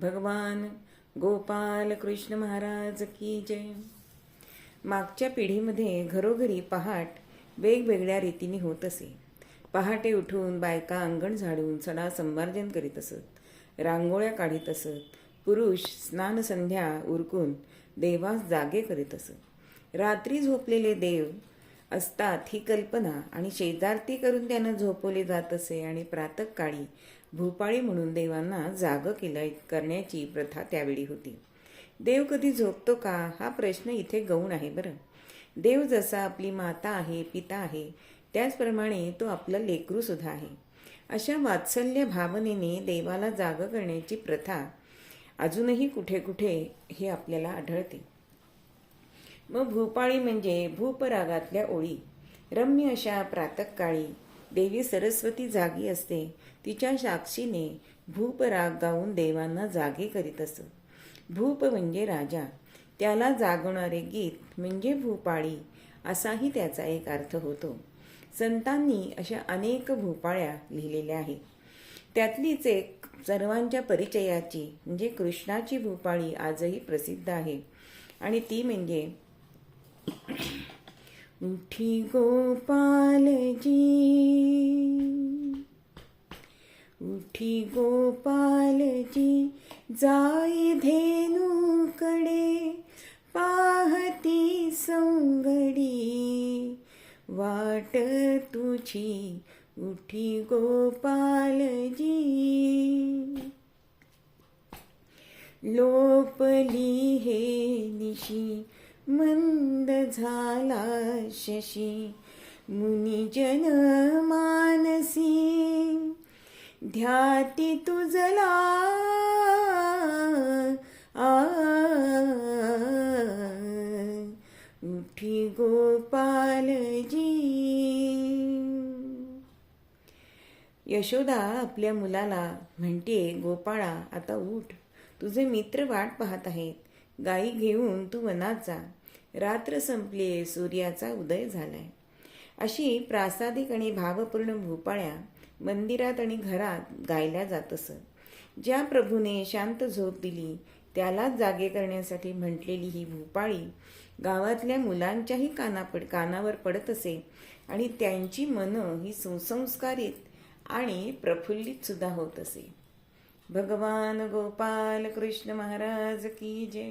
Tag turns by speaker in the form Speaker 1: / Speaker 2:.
Speaker 1: भगवान गोपाल कृष्ण महाराज की जय. मागच्या पिढीमध्ये घरोघरी पहाट वेगवेगळ्या रीतीने होत असे. पहाटे उठून बायका अंगण झाडून सडा संमार्जन करीत असत, रांगोळ्या काढीत असत. पुरुष स्नानसंध्या उरकून देवास जागे करीत असत. रात्री झोपलेले देव असतात ही कल्पना आणि शेजारती करून त्यांना झोपवले जात असे आणि प्रातःकाळी भूपाळी म्हणून देवांना जाग करण्याची प्रथा त्यावेळी होती. देव कधी झोपतो का हा प्रश्न इथे गौण आहे बरं. देव जसा आपली माता आहे, पिता आहे, त्याचप्रमाणे तो आपला लेकरू सुद्धा आहे. अशा वात्सल्य भावनेने देवाला जाग करण्याची प्रथा अजूनही कुठे कुठे हे आपल्याला आढळते. मग भूपाळी म्हणजे भूपरागातल्या ओळी. रम्य अशा प्रातःकाळी देवी सरस्वती जागी असते. तिच्या साक्षीने भूपराग गाऊन देवांना जागे करीत असत. भूप म्हणजे राजा, त्याला जागवणारे गीत म्हणजे भूपाळी असाही त्याचा एक अर्थ होतो. संतांनी अशा अनेक भूपाळ्या लिहिलेल्या आहेत. त्यातलीच एक सर्वांच्या परिचयाची म्हणजे कृष्णाची भूपाळी आजही प्रसिद्ध आहे आणि ती म्हणजे उठी गोपालजी, उठी गोपालजी, जाई धेनुकडे, पाहती संगडी वाट तुझी, उठी गोपालजी. लोपली हे निशी, मंद झाला शशी, मुनिजन मानसी, ध्याती तुझला उठी गोपालजी. यशोदा आपल्या मुलाला म्हणते, गोपाळा आता उठ, तुझे मित्र वाट पाहत आहेत. गाई घेऊन तू वनात जा, रात्र संपली, सूर्याचा उदय झालाय. अशी प्रासादिक आणि भावपूर्ण भूपाळ्या मंदिरात आणि घरात गायल्या जात असत. ज्या प्रभूने शांत झोप दिली त्यालाच जागे करण्यासाठी म्हटलेली ही भूपाळी गावातल्या मुलांच्याही कानावर पडत असे आणि त्यांची मनं ही सुसंस्कारित आणि प्रफुल्लित सुद्धा होत असे. भगवान गोपाल कृष्ण महाराज की जय.